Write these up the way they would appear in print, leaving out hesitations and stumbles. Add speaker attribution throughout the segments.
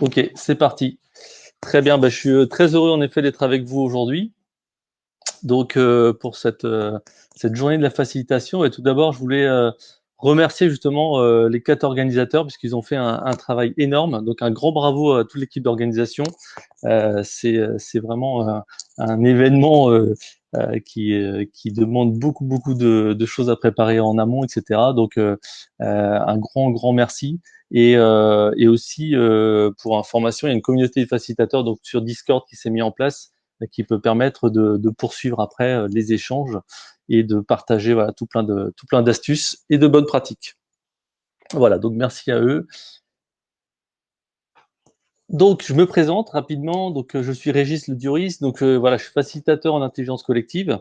Speaker 1: Ok, c'est parti. Très bien, je suis très heureux en effet d'être avec vous aujourd'hui. Donc pour cette journée de la facilitation, et tout d'abord, je voulais remercier justement les 4 organisateurs puisqu'ils ont fait un travail énorme. Donc un grand bravo à toute l'équipe d'organisation. C'est vraiment un événement qui demande beaucoup de choses à préparer en amont, etc. Donc un grand merci. Et aussi pour information, il y a une communauté de facilitateurs donc sur Discord qui s'est mis en place, qui peut permettre de poursuivre après les échanges et de partager voilà, tout plein d'astuces et de bonnes pratiques. Voilà, donc merci à eux. Donc, je me présente rapidement. Donc, je suis Régis Le Duris. Donc, voilà, je suis facilitateur en intelligence collective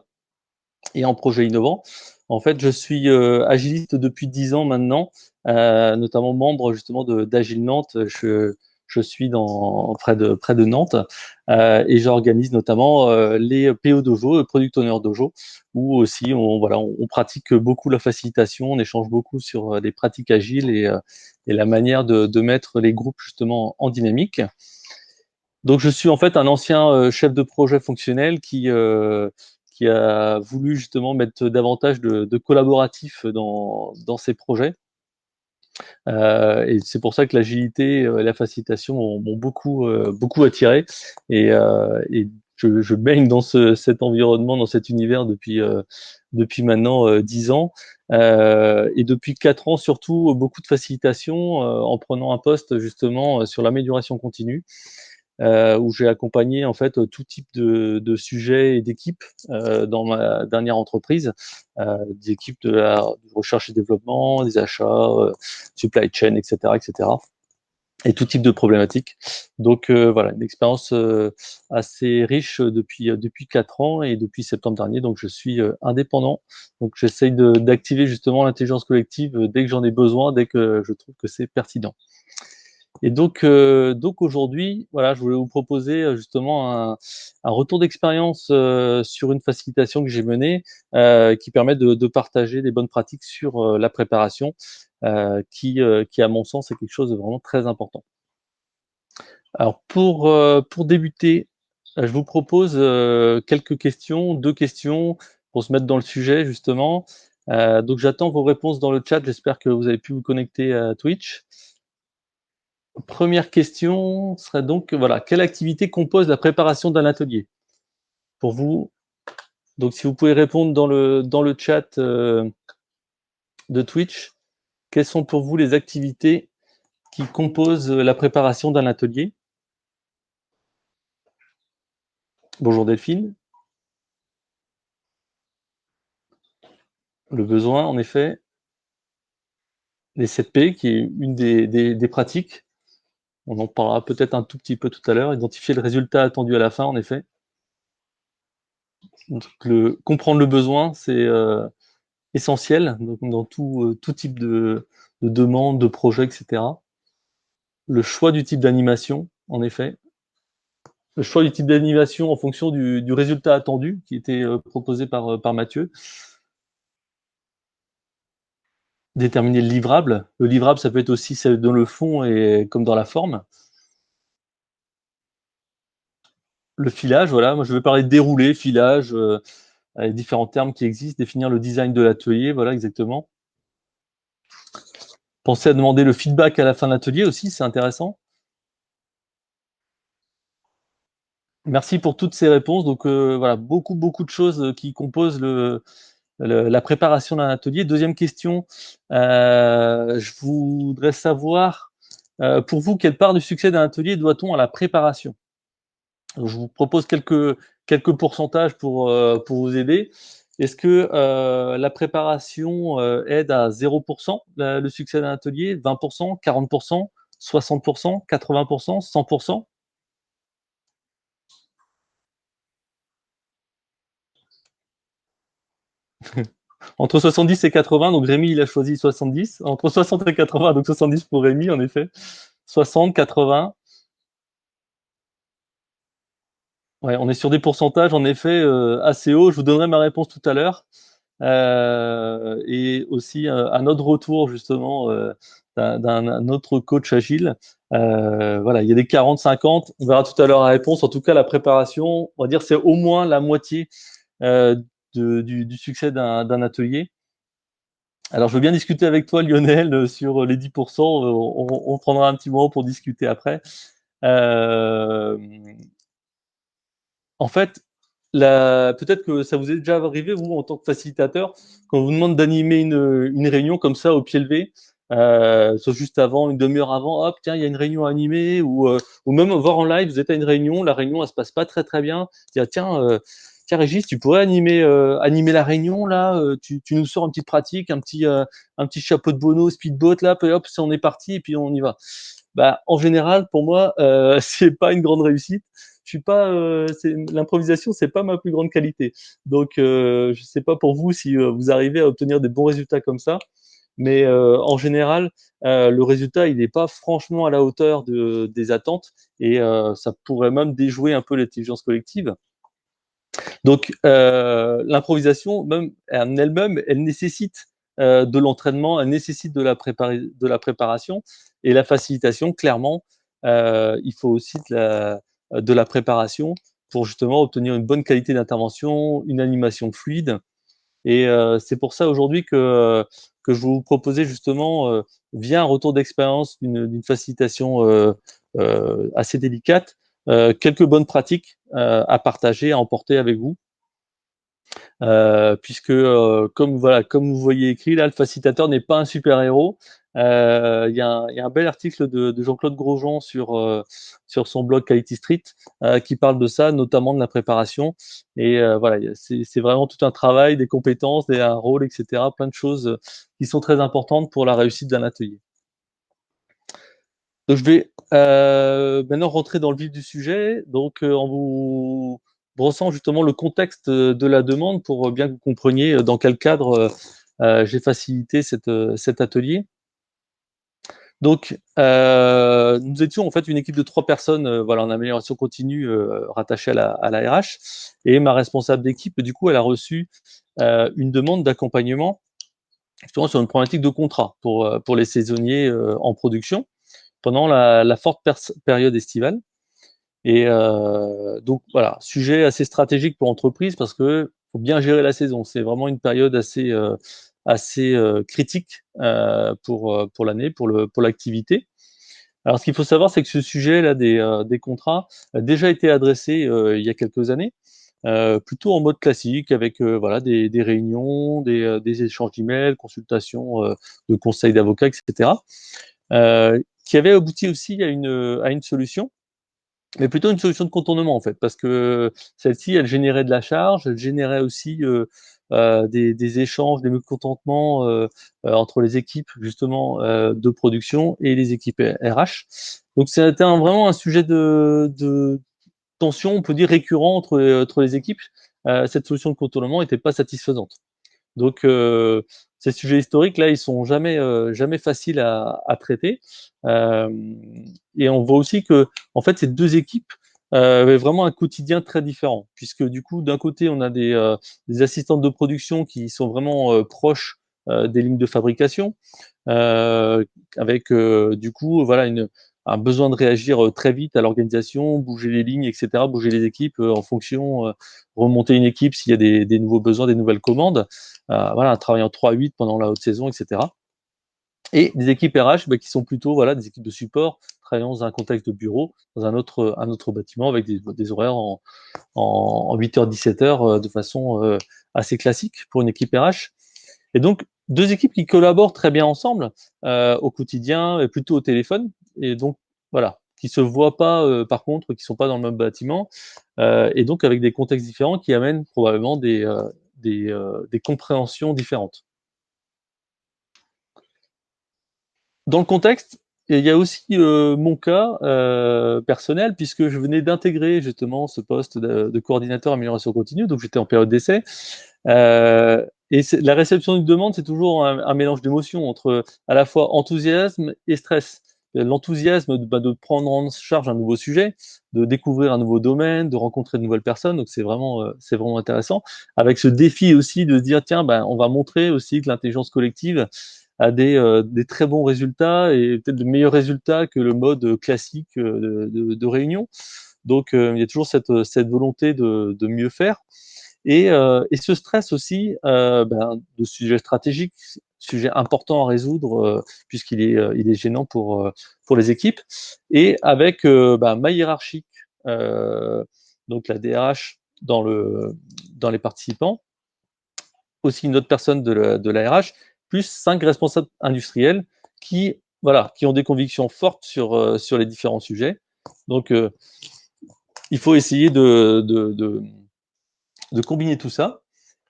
Speaker 1: et en projet innovant. En fait, je suis agiliste depuis 10 ans maintenant, notamment membre justement d'Agile Nantes. Je suis près de Nantes et j'organise notamment les PO Dojo, Product Owner Dojo, où aussi on pratique beaucoup la facilitation, on échange beaucoup sur les pratiques agiles et la manière de mettre les groupes justement en dynamique. Donc, je suis en fait un ancien chef de projet fonctionnel qui a voulu justement mettre davantage de collaboratif dans ses projets. Et c'est pour ça que l'agilité et la facilitation m'ont beaucoup attiré. Et je baigne dans cet environnement, dans cet univers depuis maintenant 10 ans. Et depuis 4 ans, surtout, beaucoup de facilitation en prenant un poste justement sur l'amélioration continue, où j'ai accompagné en fait tout type de sujets et d'équipes dans ma dernière entreprise, des équipes de recherche et développement, des achats, supply chain, etc., etc. Et tout type de problématiques. Donc voilà, une expérience assez riche depuis 4 ans et depuis septembre dernier. Donc je suis indépendant. Donc j'essaye d'activer justement l'intelligence collective dès que j'en ai besoin, dès que je trouve que c'est pertinent. Et donc aujourd'hui, voilà, je voulais vous proposer justement un retour d'expérience sur une facilitation que j'ai menée, qui permet de partager des bonnes pratiques sur la préparation, qui à mon sens est quelque chose de vraiment très important. Alors pour débuter, je vous propose quelques questions, 2 questions pour se mettre dans le sujet justement. Donc j'attends vos réponses dans le chat. J'espère que vous avez pu vous connecter à Twitch. Première question serait donc, voilà, quelle activité compose la préparation d'un atelier pour vous? Donc, si vous pouvez répondre dans le chat de Twitch, quelles sont pour vous les activités qui composent la préparation d'un atelier? Bonjour Delphine. Le besoin, en effet. Les 7P, qui est une des pratiques. On en parlera peut-être un tout petit peu tout à l'heure. Identifier le résultat attendu à la fin, en effet. Donc, comprendre le besoin, c'est essentiel donc, dans tout type de demande, de projet, etc. Le choix du type d'animation, en effet. Le choix du type d'animation en fonction du résultat attendu qui était proposé par Mathieu. Déterminer le livrable. Le livrable, ça peut être aussi dans le fond et comme dans la forme. Le filage, voilà. Moi, je vais parler de déroulé, filage, les différents termes qui existent. Définir le design de l'atelier, voilà, exactement. Pensez à demander le feedback à la fin de l'atelier aussi, c'est intéressant. Merci pour toutes ces réponses. Donc voilà, beaucoup de choses qui composent la préparation d'un atelier. Deuxième question, je voudrais savoir, pour vous, quelle part du succès d'un atelier doit-on à la préparation? Donc, je vous propose quelques pourcentages pour vous aider. Est-ce que la préparation aide à 0% le succès d'un atelier, 20%, 40%, 60%, 80%, 100%? Entre 70 et 80, donc Rémi, il a choisi 70. Entre 60 et 80, donc 70 pour Rémi, en effet. 60, 80. Ouais, on est sur des pourcentages, en effet, assez hauts. Je vous donnerai ma réponse tout à l'heure. et aussi un autre retour justement d'un autre coach agile. Voilà, il y a des 40-50, on verra tout à l'heure la réponse. En tout cas, la préparation, on va dire, c'est au moins la moitié euh, du succès d'un atelier. Alors, je veux bien discuter avec toi, Lionel, sur les 10%. On prendra un petit moment pour discuter après. Euh, En fait, peut-être que ça vous est déjà arrivé, vous, en tant que facilitateur, quand on vous demande d'animer une réunion comme ça au pied levé, soit juste avant, une demi-heure avant, hop, tiens, il y a une réunion à animer, ou même voir en live, vous êtes à une réunion, la réunion, elle se passe pas très très bien, dire, tiens, Régis, tu pourrais animer la réunion, là, tu nous sors une petite pratique, un petit chapeau de Bono, speedboat, là, puis hop, on est parti, et puis on y va. Bah, en général, pour moi, c'est pas une grande réussite. Je suis pas, l'improvisation, c'est pas ma plus grande qualité. Donc, je sais pas pour vous si vous arrivez à obtenir des bons résultats comme ça, mais en général, le résultat, il n'est pas franchement à la hauteur des attentes et ça pourrait même déjouer un peu l'intelligence collective. Donc, l'improvisation, même en elle-même, elle nécessite de l'entraînement, elle nécessite de la préparation et la facilitation. Clairement, il faut aussi de la préparation pour justement obtenir une bonne qualité d'intervention, une animation fluide. Et c'est pour ça aujourd'hui que je vais vous proposer justement, via un retour d'expérience d'une facilitation assez délicate, quelques bonnes pratiques à partager, à emporter avec vous. Puisque comme voilà, comme vous voyez écrit là, le facilitateur n'est pas un super-héros. Il y a un bel article de Jean-Claude Grosjean sur son blog Quality Street qui parle de ça, notamment de la préparation. Et voilà, c'est vraiment tout un travail, des compétences, un rôle, etc. Plein de choses qui sont très importantes pour la réussite d'un atelier. Donc je vais maintenant rentrer dans le vif du sujet, donc en vous brossant justement le contexte de la demande pour bien que vous compreniez dans quel cadre j'ai facilité cet atelier. Donc nous étions en fait une équipe de 3 personnes voilà, en amélioration continue rattachée à la RH, et ma responsable d'équipe, du coup, elle a reçu une demande d'accompagnement justement sur une problématique de contrat pour les saisonniers en production pendant la forte période estivale. Et donc voilà, sujet assez stratégique pour l'entreprise parce que faut bien gérer la saison. C'est vraiment une période assez critique pour l'année, pour l'activité. Alors ce qu'il faut savoir, c'est que ce sujet-là des contrats a déjà été adressé il y a quelques années, plutôt en mode classique avec voilà des réunions, des échanges d'emails, consultations de conseils d'avocats, etc. Qui avait abouti aussi à une solution, mais plutôt une solution de contournement en fait, parce que celle-ci, elle générait de la charge, elle générait aussi des échanges, des mécontentements entre les équipes justement de production et les équipes RH. Donc c'était vraiment un sujet de tension, on peut dire récurrent entre les équipes. Cette solution de contournement n'était pas satisfaisante. Donc, ces sujets historiques, là, ils sont jamais faciles à traiter. Euh, et on voit aussi que, en fait, ces deux équipes avaient vraiment un quotidien très différent, puisque du coup, d'un côté, on a des assistantes de production qui sont vraiment proches des lignes de fabrication, euh, avec du coup, voilà, un besoin de réagir très vite à l'organisation, bouger les lignes, etc., bouger les équipes en fonction, remonter une équipe s'il y a des nouveaux besoins, des nouvelles commandes. Voilà, un travail en 3-8 pendant la haute saison, etc. Et des équipes RH bah, qui sont plutôt voilà, des équipes de support, travaillant dans un contexte de bureau, dans un autre bâtiment, avec des horaires en 8h, 17h, de façon assez classique pour une équipe RH. Et donc, deux équipes qui collaborent très bien ensemble au quotidien et plutôt au téléphone. Et donc, voilà, qui se voient pas, par contre, qui sont pas dans le même bâtiment, et donc avec des contextes différents qui amènent probablement des compréhensions différentes. Dans le contexte, il y a aussi mon cas personnel, puisque je venais d'intégrer justement ce poste de coordinateur amélioration continue, donc j'étais en période d'essai. Et la réception d'une demande, c'est toujours un mélange d'émotions entre à la fois enthousiasme et stress. l'enthousiasme de prendre en charge un nouveau sujet, de découvrir un nouveau domaine, de rencontrer de nouvelles personnes. Donc c'est vraiment intéressant. Avec ce défi aussi de se dire: «Tiens, ben, on va montrer aussi que l'intelligence collective a des très bons résultats et peut-être de meilleurs résultats que le mode classique, de réunion». Donc il y a toujours cette volonté de mieux faire et ce stress aussi, ben, de sujets stratégiques, sujet important à résoudre, il est gênant pour les équipes et avec, bah, ma hiérarchique, donc la DRH dans les participants, aussi une autre personne de la RH, plus 5 responsables industriels qui, voilà, qui ont des convictions fortes sur les différents sujets. Donc il faut essayer de combiner tout ça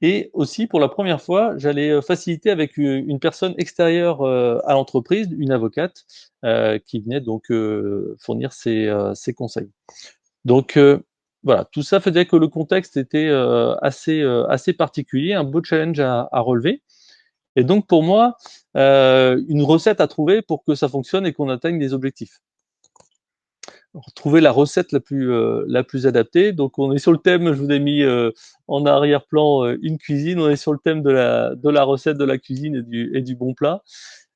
Speaker 1: et aussi pour la première fois, j'allais, faciliter avec une personne extérieure, à l'entreprise, une avocate, qui venait donc, fournir ses conseils. Donc, voilà, tout ça faisait que le contexte était, assez particulier, un beau challenge à relever et donc pour moi, une recette à trouver pour que ça fonctionne et qu'on atteigne les objectifs. Trouver la recette la plus adaptée. Donc on est sur le thème, je vous ai mis, en arrière-plan, une cuisine, on est sur le thème de la recette de la cuisine et du bon plat.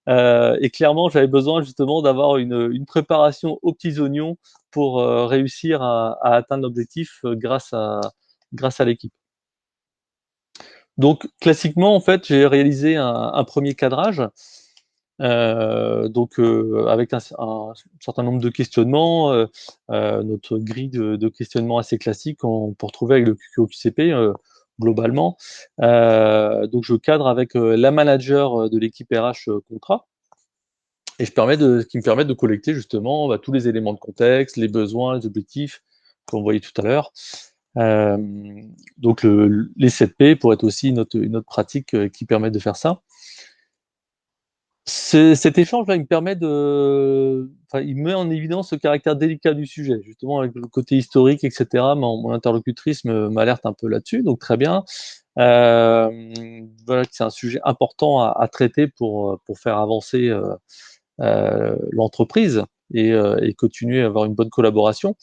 Speaker 1: Et clairement, j'avais besoin justement d'avoir une préparation aux petits oignons pour, réussir à atteindre l'objectif, grâce à l'équipe. Donc classiquement, en fait, j'ai réalisé un 1er cadrage. Donc, avec un certain nombre de questionnements, notre grille de questionnement assez classique qu'on peut retrouver avec le QQCP, globalement. Donc je cadre avec, la manager, de l'équipe RH, contrat et qui me permet de collecter justement, bah, tous les éléments de contexte, les besoins, les objectifs qu'on voyait tout à l'heure. Donc les 7 P pourraient être aussi une autre pratique, qui permet de faire ça. Cet échange-là, il me permet enfin, il met en évidence le caractère délicat du sujet, justement avec le côté historique et cetera. Mon interlocutrice m'alerte un peu là-dessus, donc très bien. Voilà que c'est un sujet important à traiter pour faire avancer, l'entreprise et continuer à avoir une bonne collaboration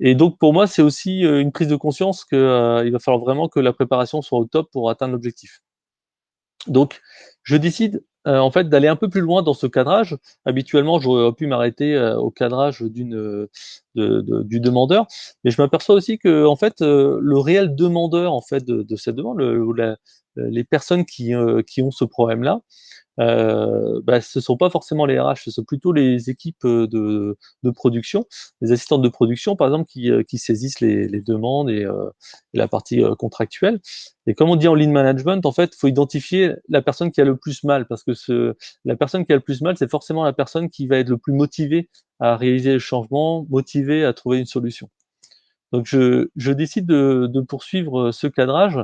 Speaker 1: et donc pour moi, c'est aussi, une prise de conscience que, il va falloir vraiment que la préparation soit au top pour atteindre l'objectif. Donc, je décide, en fait, d'aller un peu plus loin dans ce cadrage. Habituellement, j'aurais pu m'arrêter, au cadrage du demandeur, mais je m'aperçois aussi qu'en fait, le réel demandeur, en fait, de cette demande, le ou la les personnes qui ont ce problème-là, bah, ce sont pas forcément les RH, ce sont plutôt les équipes, de production, les assistantes de production, par exemple, qui saisissent les demandes et la partie, contractuelle et comme on dit en lean management, en fait, il faut identifier la personne qui a le plus mal parce que la personne qui a le plus mal, c'est forcément la personne qui va être le plus motivée à réaliser le changement, motivée à trouver une solution. Donc je décide de poursuivre, ce cadrage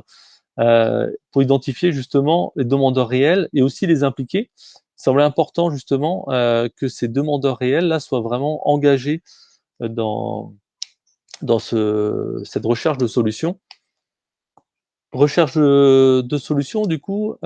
Speaker 1: pour identifier justement les demandeurs réels et aussi les impliquer. Il semblait important justement, que ces demandeurs réels-là soient vraiment engagés, dans cette recherche de solutions. Recherche, de solutions du coup,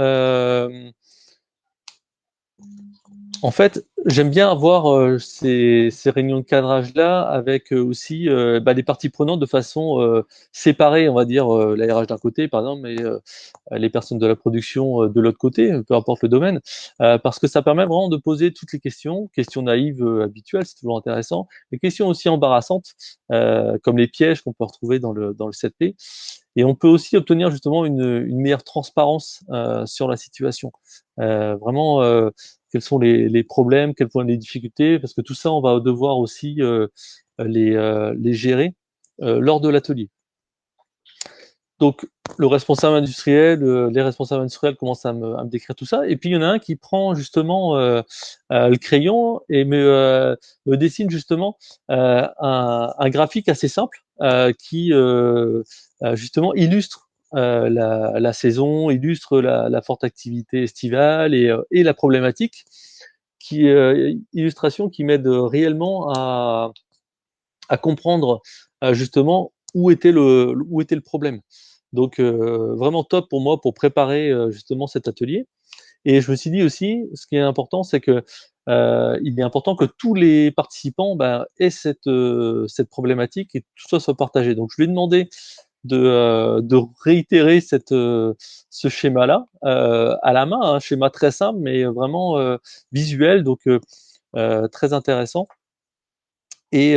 Speaker 1: en fait, j'aime bien avoir, ces réunions de cadrage-là avec, aussi, bah, les parties prenantes de façon, séparée, on va dire, la RH d'un côté par exemple et les personnes de la production, de l'autre côté, peu importe le domaine. Parce que ça permet vraiment de poser toutes les questions naïves, habituelles, c'est toujours intéressant. Les questions aussi embarrassantes, comme les pièges qu'on peut retrouver dans le 7P et on peut aussi obtenir justement une meilleure transparence, sur la situation. Vraiment, quels sont les problèmes, quelles sont les difficultés, parce que tout ça, on va devoir aussi, les gérer, lors de l'atelier. Donc le responsable industriel, les responsables industriels commencent à me décrire tout ça et puis il y en a un qui prend justement, le crayon et me dessine justement, un graphique assez simple, qui, justement illustre, la saison, illustre la forte activité estivale et la problématique illustration qui m'aide, réellement à comprendre, justement où était le problème. Donc vraiment top pour moi pour préparer, justement cet atelier Et je me suis dit aussi, ce qui est important, c'est que, il est important que tous les participants, aient cette problématique et que tout ça soit partagé. Donc je lui ai demandé de réitérer ce schéma-là, à la main, un schéma très simple, mais vraiment, visuel, donc très intéressant. Et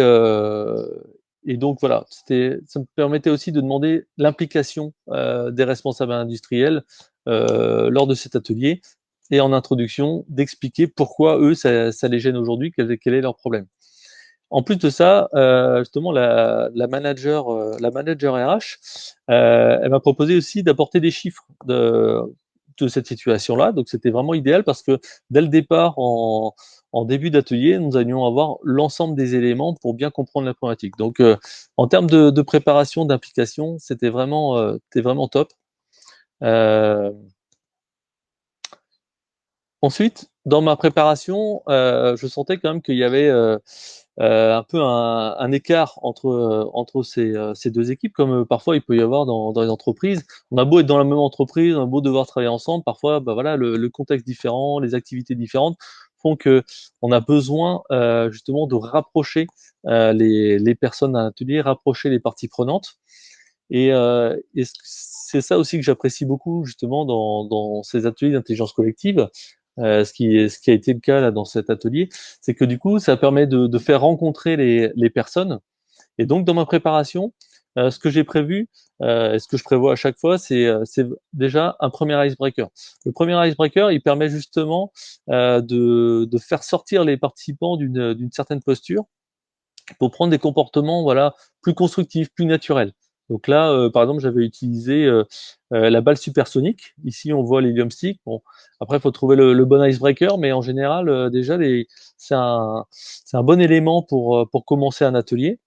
Speaker 1: donc voilà, ça me permettait aussi de demander l'implication, des responsables industriels, lors de cet atelier et en introduction, d'expliquer pourquoi eux, ça les gêne aujourd'hui, quel est leur problème. En plus de ça, justement la manager RH, elle m'a proposé aussi d'apporter des chiffres de cette situation-là. Donc c'était vraiment idéal parce que dès le départ, en début d'atelier, nous allions avoir l'ensemble des éléments pour bien comprendre la problématique. Donc, en termes de préparation, d'implication, c'était vraiment top. Heu, Ensuite, dans ma préparation, je sentais quand même qu'il y avait, un peu un écart entre ces 2 équipes, comme, parfois il peut y avoir dans les entreprises. On a beau être dans la même entreprise, on a beau devoir travailler ensemble, parfois, voilà, le contexte différent, les activités différentes font qu'on a besoin, justement de rapprocher, les personnes à l'atelier, rapprocher les parties prenantes. Et c'est ça aussi que j'apprécie beaucoup justement dans ces ateliers d'intelligence collective, ce qui a été le cas là dans cet atelier, c'est que du coup, ça permet de faire rencontrer les personnes. Et donc dans ma préparation, ce que j'ai prévu, et ce que je prévois à chaque fois, c'est déjà un premier icebreaker. Le premier icebreaker, il permet justement, de faire sortir les participants d'une certaine posture pour prendre des comportements, voilà, plus constructifs, plus naturels. Donc là, par exemple, j'avais utilisé, la balle supersonique. Ici, on voit l'hélium stick. Bon, après, il faut trouver le bon icebreaker, mais en général, déjà c'est un bon élément pour commencer un atelier.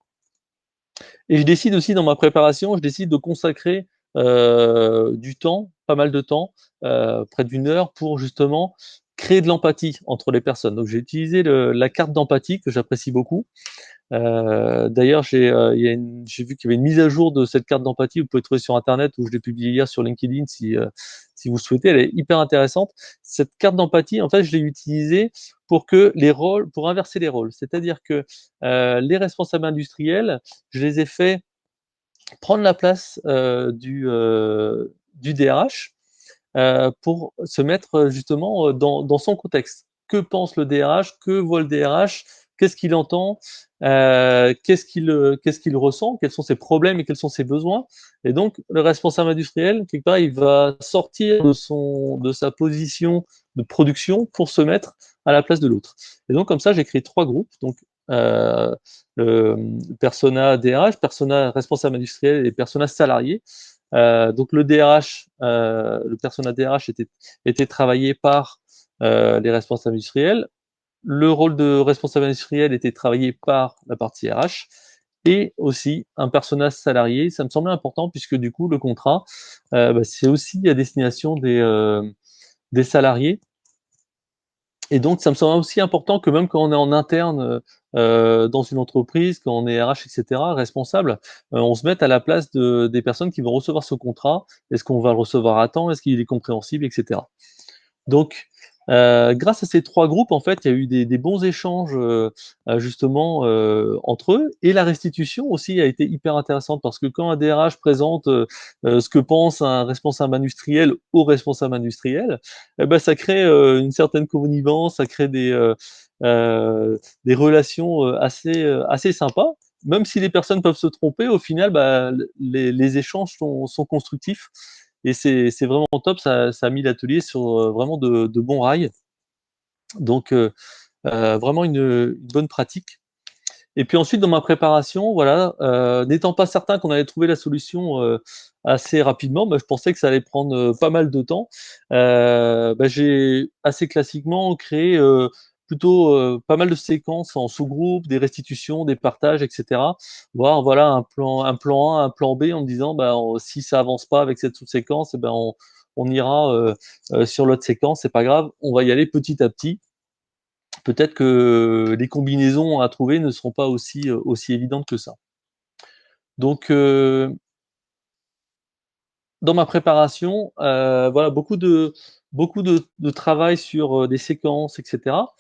Speaker 1: Et je décide aussi dans ma préparation, je décide de consacrer, du temps, pas mal de temps, près d'une heure pour justement créer de l'empathie entre les personnes. Donc j'ai utilisé la carte d'empathie que j'apprécie beaucoup. D'ailleurs, j'ai vu qu'il y avait une mise à jour de cette carte d'empathie. Vous pouvez trouver sur internet ou je l'ai publiée hier sur LinkedIn si vous le souhaitez. Elle est hyper intéressante. Cette carte d'empathie, en fait, je l'ai utilisée pour inverser les rôles. C'est-à-dire que, les responsables industriels, je les ai fait prendre la place, du DRH, pour se mettre, justement, dans son contexte. Que pense le DRH? Que voit le DRH? Qu'est-ce qu'il entend? Qu'est-ce qu'il ressent? Quels sont ses problèmes et quels sont ses besoins? Et donc le responsable industriel, quelque part, il va sortir de sa position de production pour se mettre à la place de l'autre. Et donc comme ça, j'ai créé 3 groupes, donc heu, persona DRH, persona responsable industriel et persona salarié. Donc le persona DRH était travaillé par, les responsables industriels. Le rôle de responsable industriel était travaillé par la partie RH et aussi un persona salarié. Ça me semblait important puisque du coup le contrat, c'est aussi à destination des salariés. Et donc ça me semble aussi important que même quand on est en interne, dans une entreprise, quand on est RH et cetera, responsable, on se mette à la place des personnes qui vont recevoir ce contrat. Est-ce qu'on va le recevoir à temps? Est-ce qu'il est compréhensible et cetera? Donc, grâce à ces 3 groupes, en fait, il y a eu des bons échanges, justement, entre eux, et la restitution aussi a été hyper intéressante parce que quand un DRH présente, ce que pense un responsable industriel au responsable industriel, et bah, ça crée, une certaine connivence, ça crée des relations, assez sympas. Même si les personnes peuvent se tromper, au final, les échanges sont constructifs et c'est vraiment top. Ça a mis l'atelier sur, vraiment de bons rails. Donc vraiment une bonne pratique. Et puis ensuite dans ma préparation, voilà, n'étant pas certain qu'on allait trouver la solution, assez rapidement, je pensais que ça allait prendre, pas mal de temps. J'ai assez classiquement créé, plutôt, pas mal de séquences en sous-groupes, des restitutions, des partages et cetera. Voire voilà un plan A, un plan B en me disant: si ça avance pas avec cette sous-séquence et on ira, sur l'autre séquence, c'est pas grave, on va y aller petit à petit. Peut-être que les combinaisons à trouver ne seront pas aussi évidentes que ça. Donc, dans ma préparation, voilà, beaucoup de beaucoup de travail sur, des séquences et cetera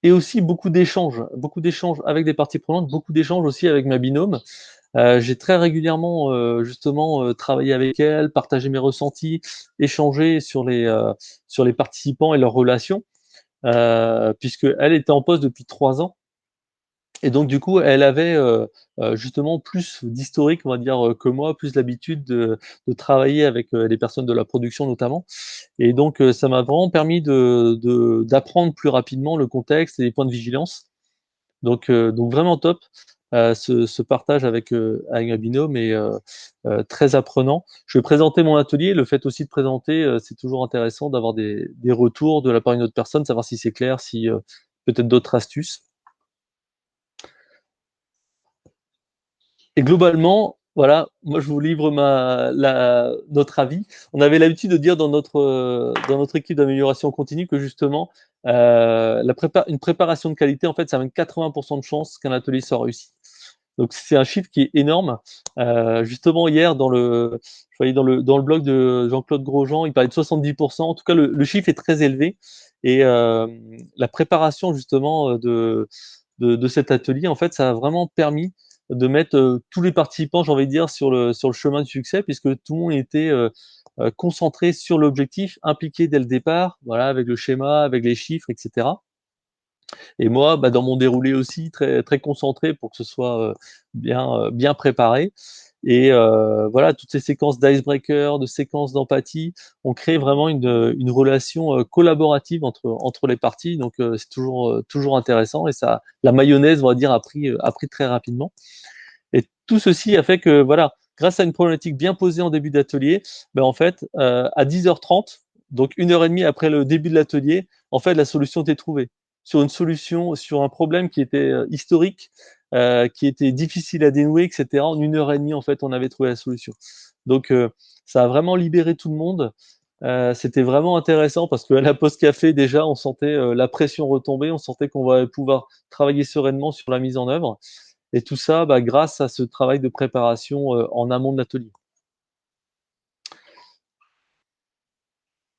Speaker 1: et aussi beaucoup d'échanges avec des parties prenantes, beaucoup d'échanges aussi avec ma binôme. J'ai très régulièrement, justement, travaillé avec elle, partagé mes ressentis, échangé sur les participants et leurs relations, puisqu'elle était en poste depuis 3 ans et donc du coup, elle avait, justement plus d'historique, on va dire, que moi, plus l'habitude de travailler avec, les personnes de la production notamment et donc ça m'a vraiment permis d'apprendre plus rapidement le contexte et les points de vigilance. Donc vraiment top, ce partage avec ma binôme est, très apprenant. Je vais présenter mon atelier, le fait aussi de présenter, c'est toujours intéressant d'avoir des retours de la part d'une autre personne, savoir si c'est clair, si, peut-être d'autres astuces. Et globalement, voilà, moi je vous livre notre avis. On avait l'habitude de dire dans notre équipe d'amélioration continue que justement, une préparation de qualité, en fait, ça amène 80 de chances qu'un atelier soit réussi. Donc c'est un chiffre qui est énorme. Justement hier je voyais dans le blog de Jean-Claude Grosjean, il parlait de 70. En tout cas, le chiffre est très élevé et la préparation justement, de cet atelier, en fait, ça a vraiment permis de mettre, tous les participants, j'ai envie de dire, sur le chemin du succès puisque tout le monde était, concentré sur l'objectif, impliqué dès le départ, voilà, avec le schéma, avec les chiffres et cetera. Et moi, bah, dans mon déroulé aussi, très très concentré pour que ce soit, bien préparé et voilà, toutes ces séquences d'icebreaker, de séquences d'empathie, ont créé vraiment une relation, collaborative entre les parties donc c'est toujours intéressant et ça la mayonnaise, on va dire, a pris très rapidement. Et tout ceci a fait que, voilà, grâce à une problématique bien posée en début d'atelier, ben, en fait, à 10h30, donc 1 heure et demie après le début de l'atelier, en fait, la solution était trouvée. Sur une solution, sur un problème qui était historique, qui était difficile à dénouer, et cetera. En 1 heure et demie, en fait, on avait trouvé la solution. Donc, ça a vraiment libéré tout le monde. C'était vraiment intéressant parce qu'à la pause café, déjà, on sentait la pression retomber, on sentait qu'on va pouvoir travailler sereinement sur la mise en œuvre. Et tout ça, bah, grâce à ce travail de préparation, en amont de l'atelier.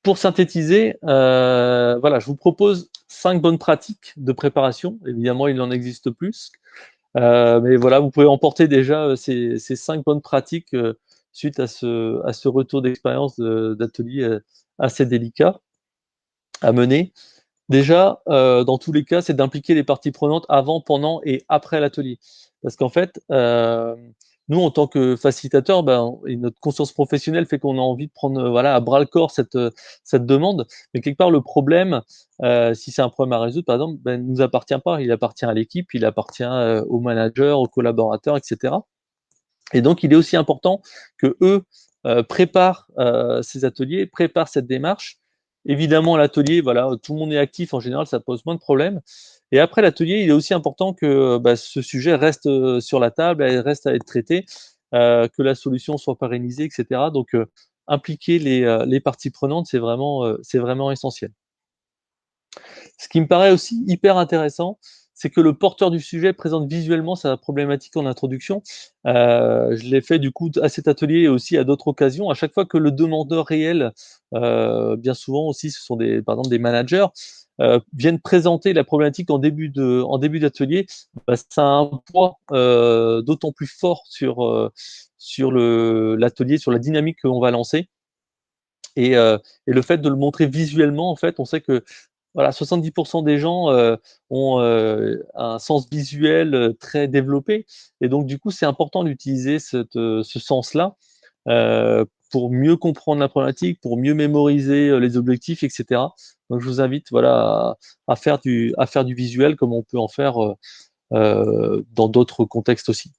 Speaker 1: Pour synthétiser, voilà, je vous propose 5 bonnes pratiques de préparation. Évidemment, il en existe plus, mais voilà, vous pouvez emporter déjà, ces 5 bonnes pratiques, suite à ce retour d'expérience d'atelier, assez délicat à mener. Déjà, dans tous les cas, c'est d'impliquer les parties prenantes avant, pendant et après l'atelier. Parce qu'en fait, nous, en tant que facilitateurs, ben, et notre conscience professionnelle fait qu'on a envie de prendre, voilà, à bras le corps cette demande. Mais quelque part, le problème, si c'est un problème à résoudre, par exemple, ben, ne nous appartient pas. Il appartient à l'équipe, il appartient, aux managers, aux collaborateurs, et cetera. Et donc, il est aussi important qu'eux, préparent, ces ateliers, préparent cette démarche. Évidemment, l'atelier, voilà, tout le monde est actif, en général, ça pose moins de problèmes. Et après l'atelier, il est aussi important que, bah, ce sujet reste, sur la table et reste à être traité, que la solution soit pérennisée et cetera. Donc, impliquer les parties prenantes, c'est vraiment essentiel. Ce qui me paraît aussi hyper intéressant, c'est que le porteur du sujet présente visuellement sa problématique en introduction. Je l'ai fait du coup à cet atelier et aussi à d'autres occasions. À chaque fois que le demandeur réel, bien souvent aussi ce sont par exemple des managers, viennent présenter la problématique en début d'atelier, bah, ça a un poids, d'autant plus fort sur l'atelier, sur la dynamique que l'on va lancer et le fait de le montrer visuellement, en fait, on sait que voilà, 70 des gens, ont, un sens visuel, très développé et donc du coup, c'est important d'utiliser ce sens-là, pour mieux comprendre la problématique, pour mieux mémoriser, les objectifs et cetera. Donc je vous invite, voilà, à faire du visuel comme on peut en faire, dans d'autres contextes aussi.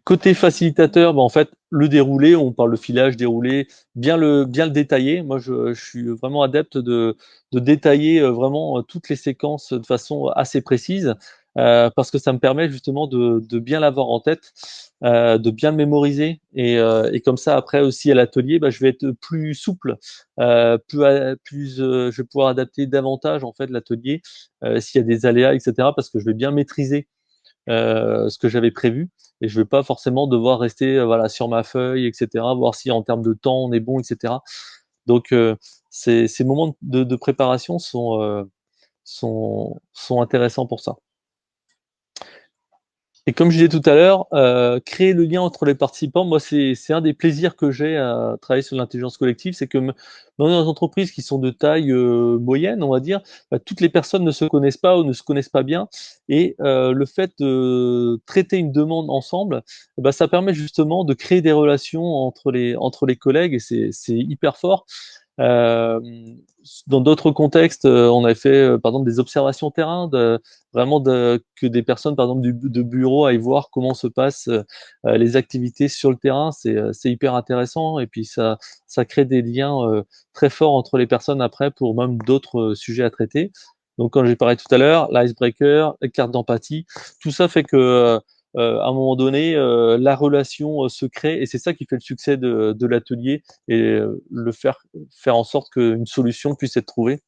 Speaker 1: Côté facilitateur, bah, en fait, le déroulé, on parle de filage, déroulé, bien le détailler. Moi, je suis vraiment adepte de détailler, vraiment, toutes les séquences de façon assez précise, parce que ça me permet justement de bien l'avoir en tête, de bien le mémoriser et comme ça après aussi à l'atelier, bah, je vais être plus souple, je vais pouvoir adapter davantage en fait l'atelier, s'il y a des aléas et cetera parce que je vais bien maîtriser ce que j'avais prévu et je vais pas forcément devoir rester, voilà, sur ma feuille et cetera, voir si en termes de temps on est bon et cetera. Donc, ces moments de préparation sont intéressants pour ça. Et comme je disais tout à l'heure, créer le lien entre les participants, moi, c'est un des plaisirs que j'ai à travailler sur l'intelligence collective, c'est que dans les entreprises qui sont de taille moyenne, on va dire, bah, toutes les personnes ne se connaissent pas ou ne se connaissent pas bien. Et le fait de traiter une demande ensemble, bah, ça permet justement de créer des relations entre les collègues et c'est hyper fort. Dans d'autres contextes, on avait fait, par exemple, des observations terrain, vraiment que des personnes, par exemple, de bureau aillent voir comment se passent les activités sur le terrain. C'est hyper intéressant et puis ça crée des liens très forts entre les personnes après pour même d'autres sujets à traiter. Donc, quand j'ai parlé tout à l'heure, l'icebreaker, les cartes d'empathie, tout ça fait que à un moment donné, la relation se crée et c'est ça qui fait le succès de l'atelier et faire en sorte qu'une solution puisse être trouvée.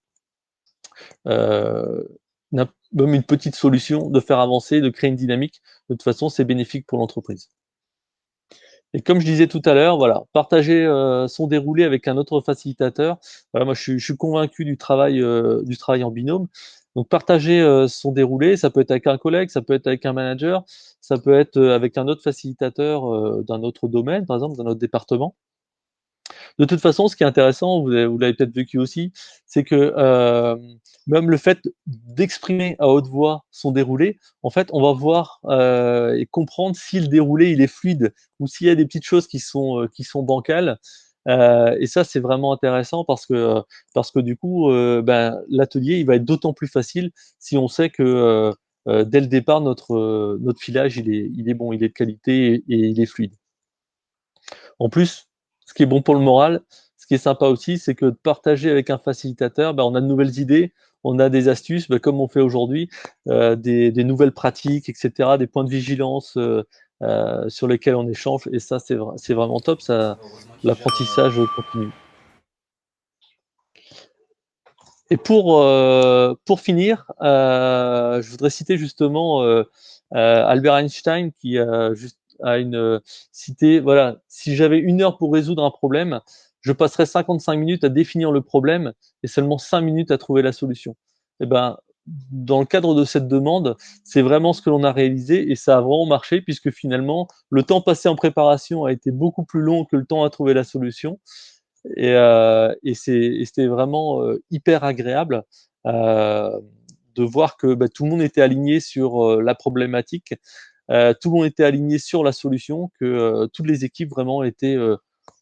Speaker 1: Euh, Même une petite solution, de faire avancer, de créer une dynamique, de toute façon, c'est bénéfique pour l'entreprise. Et comme je disais tout à l'heure, voilà, partager son déroulé avec un autre facilitateur. Voilà, moi, je suis convaincu du travail en binôme. Donc, partager son déroulé, ça peut être avec un collègue, ça peut être avec un manager, ça peut être avec un autre facilitateur d'un autre domaine, par exemple, d'un autre département. De toute façon, ce qui est intéressant, vous l'avez peut-être vécu aussi, c'est que même le fait d'exprimer à haute voix son déroulé, en fait, on va voir et comprendre si le déroulé il est fluide ou s'il y a des petites choses qui sont bancales. Et ça, c'est vraiment intéressant parce que du coup, ben, l'atelier il va être d'autant plus facile si on sait que dès le départ, notre filage il est bon, il est de qualité et il est fluide. En plus, ce qui est bon pour le moral, ce qui est sympa aussi, c'est que de partager avec un facilitateur, bah, on a de nouvelles idées, on a des astuces, bah, comme on fait aujourd'hui, des nouvelles pratiques, etc., des points de vigilance sur lesquels on échange. Et ça, c'est vraiment top. Ça,
Speaker 2: Heureusement qu'il gère.
Speaker 1: l'apprentissage continue. Et pour finir, je voudrais citer justement Albert Einstein qui a cité, voilà, si j'avais 1 heure pour résoudre un problème, je passerais 55 minutes à définir le problème et seulement 5 minutes à trouver la solution. Et ben, dans le cadre de cette demande, c'est vraiment ce que l'on a réalisé et ça a vraiment marché puisque finalement, le temps passé en préparation a été beaucoup plus long que le temps à trouver la solution. Et c'était vraiment hyper agréable euh, de voir que bah, tout le monde était aligné sur la problématique, tout le monde était aligné sur la solution, que toutes les équipes vraiment étaient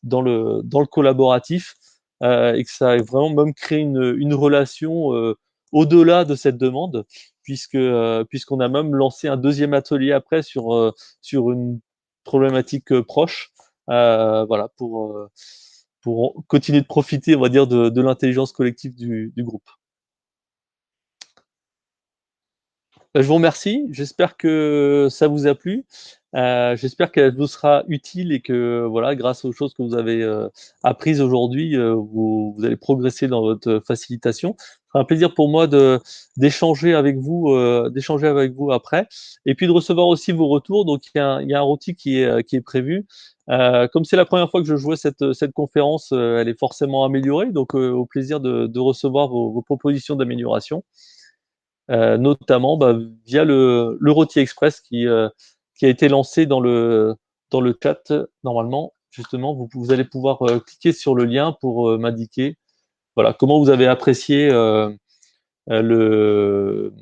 Speaker 1: dans le collaboratif et que ça a vraiment même créé une relation au-delà de cette demande, puisqu'on a même lancé un deuxième atelier après sur une problématique proche, voilà, pour continuer de profiter, on va dire, de l'intelligence collective du groupe. Je vous remercie. J'espère que ça vous a plu. J'espère qu'elle vous sera utile et que, voilà, grâce aux choses que vous avez apprises aujourd'hui, vous allez progresser dans votre facilitation. Ce sera un plaisir pour moi d'échanger avec vous après, et puis de recevoir aussi vos retours. Donc, il y a un rôti qui est prévu. Comme c'est la première fois que je jouais cette conférence, elle est forcément améliorée. Donc, au plaisir de recevoir vos propositions d'amélioration. Notamment bah, via le Rôti Express qui a été lancé dans le chat. Normalement, justement, vous allez pouvoir cliquer sur le lien pour m'indiquer voilà, comment vous avez apprécié le,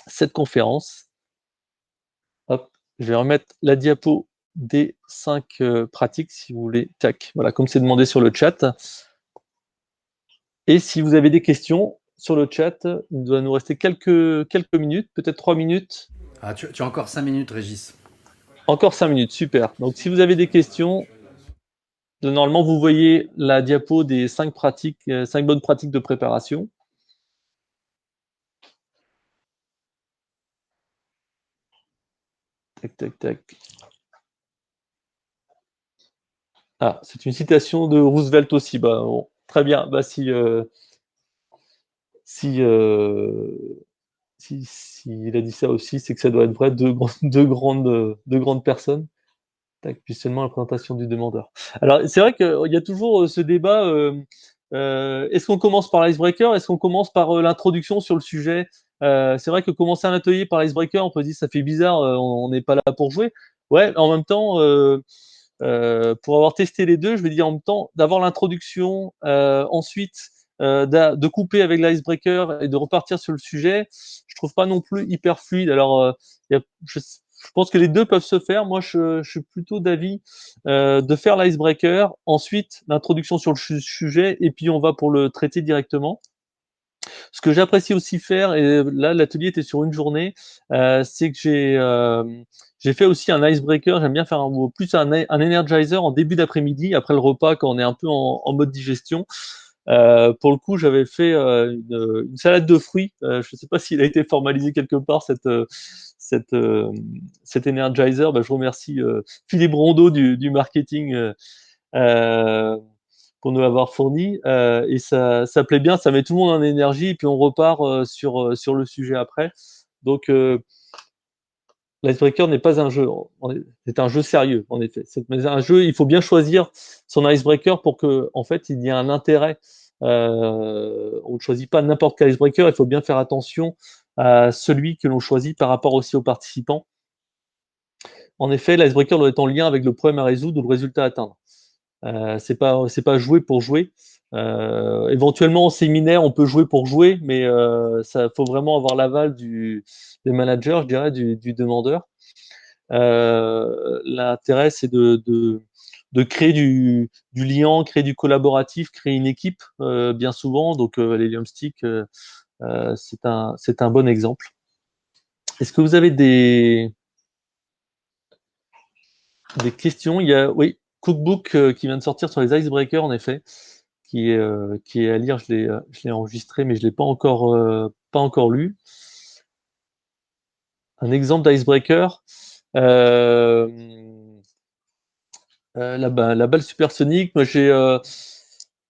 Speaker 1: cette conférence. Hop, je vais remettre la diapo des 5 pratiques, si vous voulez. Tac, voilà, comme c'est demandé sur le chat. Et si vous avez des questions sur le chat, il doit nous rester quelques minutes, peut-être 3 minutes.
Speaker 2: Ah, tu as encore 5 minutes, Régis.
Speaker 1: Encore 5 minutes, super. Donc, si vous avez des questions, normalement, vous voyez la diapo des 5 pratiques, 5 bonnes pratiques de préparation. Tac, tac, tac. Ah, c'est une citation de Roosevelt aussi. Bah, bon, très bien. Bah, si, si il a dit ça aussi, c'est que ça doit être vrai. Deux grandes personnes. Puis seulement la présentation du demandeur. Alors, c'est vrai qu'il y a toujours ce débat, est-ce qu'on commence par l'icebreaker? Est-ce qu'on commence par l'introduction sur le sujet? C'est vrai que commencer un atelier par l'icebreaker, on peut se dire ça fait bizarre, on n'est pas là pour jouer. Ouais, en même temps, pour avoir testé les deux, je vais dire en même temps, d'avoir l'introduction, ensuite de couper avec l'icebreaker et de repartir sur le sujet, je trouve pas non plus hyper fluide. Alors, je pense que les deux peuvent se faire. Moi, je suis plutôt d'avis de faire l'icebreaker, ensuite l'introduction sur le sujet, et puis on va pour le traiter directement. Ce que j'apprécie aussi faire, et là l'atelier était sur une journée, c'est que j'ai fait aussi un icebreaker. J'aime bien faire plus un energizer en début d'après-midi, après le repas, quand on est un peu en mode digestion. Pour le coup, j'avais fait une salade de fruits. Je ne sais pas s'il a été formalisé quelque part, cette, euh, cet Energizer. Bah, je remercie Philippe Rondeau du marketing euh, pour nous l'avoir fourni. Et ça plaît bien, ça met tout le monde en énergie, et puis on repart sur le sujet après. Donc, l'icebreaker n'est pas un jeu, c'est un jeu sérieux, en effet. C'est un jeu, il faut bien choisir son icebreaker pour que, en fait, il y ait un intérêt. On ne choisit pas n'importe quel icebreaker, il faut bien faire attention à celui que l'on choisit par rapport aussi aux participants. En effet, l'icebreaker doit être en lien avec le problème à résoudre ou le résultat à atteindre. C'est pas jouer pour jouer. Éventuellement, en séminaire, on peut jouer pour jouer, mais ça faut vraiment avoir l'aval des managers, je dirais, du demandeur. L'intérêt, c'est de créer du lien, créer du collaboratif, créer une équipe, bien souvent. Donc, l'Helium Stick, c'est un bon exemple. Est-ce que vous avez des questions? Il y a, oui, Cookbook qui vient de sortir sur les icebreakers, en effet, qui est à lire. Je l'ai enregistré, mais je ne l'ai pas encore lu. Un exemple d'icebreaker. Euh, la balle supersonique. Moi, j'ai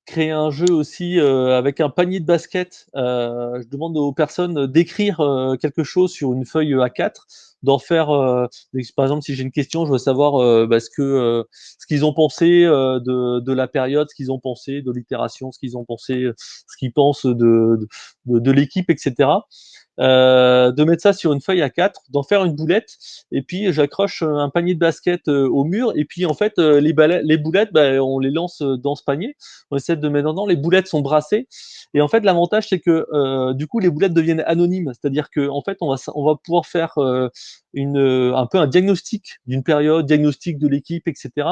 Speaker 1: créé un jeu aussi avec un panier de basket. Je demande aux personnes d'écrire quelque chose sur une feuille A4, d'en faire. Par exemple, si j'ai une question, je veux savoir ce qu'ils ont pensé de la période, ce qu'ils ont pensé de l'itération, ce qu'ils ont pensé, ce qu'ils pensent de l'équipe, etc. De mettre ça sur une feuille A4, d'en faire une boulette, et puis j'accroche un panier de basket au mur, et puis en fait les boulettes, bah, on les lance dans ce panier, on essaie de mettre dedans, les boulettes sont brassées, et en fait l'avantage c'est que du coup les boulettes deviennent anonymes, c'est-à-dire que en fait on va pouvoir faire un peu un diagnostic d'une période, diagnostic de l'équipe, etc.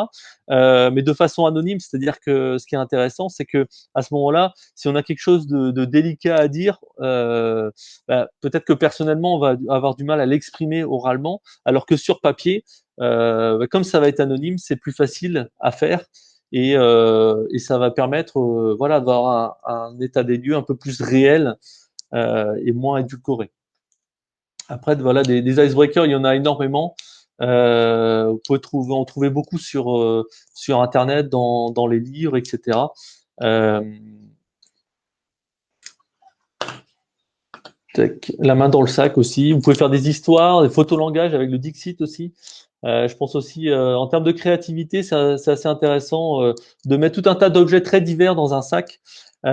Speaker 1: Mais de façon anonyme, c'est-à-dire que ce qui est intéressant, c'est que à ce moment-là, si on a quelque chose de délicat à dire, bah, peut-être que personnellement, on va avoir du mal à l'exprimer oralement, alors que sur papier, comme ça va être anonyme, c'est plus facile à faire, et ça va permettre voilà, d'avoir un état des lieux un peu plus réel et moins édulcoré. Après, voilà, des icebreakers, il y en a énormément. Vous pouvez en trouver beaucoup sur Internet, dans les livres, etc. Euh, La main dans le sac aussi. Vous pouvez faire des histoires, des photolangage avec le Dixit aussi. Je pense aussi, en termes de créativité, c'est assez intéressant de mettre tout un tas d'objets très divers dans un sac. Et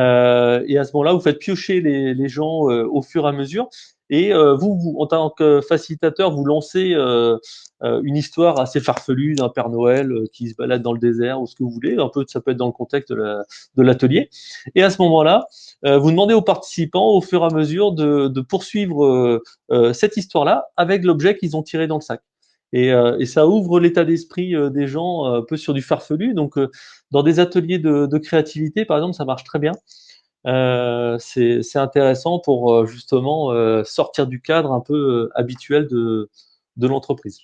Speaker 1: à ce moment-là, vous faites piocher les gens au fur et à mesure. Et en tant que facilitateur, vous lancez une histoire assez farfelue d'un Père Noël qui se balade dans le désert ou ce que vous voulez. Un peu, ça peut être dans le contexte de l'atelier. Et à ce moment-là, vous demandez aux participants, au fur et à mesure, de poursuivre cette histoire-là avec l'objet qu'ils ont tiré dans le sac. Et ça ouvre l'état d'esprit des gens un peu sur du farfelu. Donc, dans des ateliers de créativité, par exemple, ça marche très bien. C'est intéressant pour justement sortir du cadre un peu habituel de l'entreprise.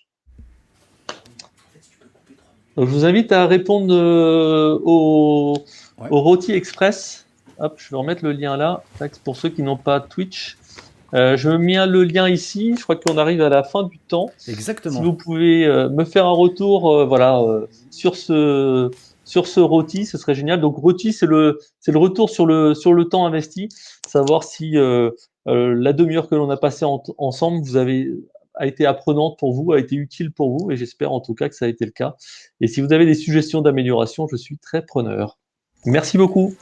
Speaker 1: Donc, je vous invite à répondre
Speaker 2: Ouais.
Speaker 1: au Rôti Express. Hop, je vais remettre le lien là. Pour ceux qui n'ont pas Twitch, je mets le lien ici. Je crois qu'on arrive à la fin du temps. Si
Speaker 2: Exactement.
Speaker 1: vous pouvez me faire un retour, voilà, sur ce rôti, ce serait génial. Donc rôti, c'est le retour sur le temps investi, savoir si la demi-heure que l'on a passé ensemble, vous avez a été apprenante pour vous, a été utile pour vous, et j'espère en tout cas que ça a été le cas. Et si vous avez des suggestions d'amélioration, je suis très preneur. Merci beaucoup.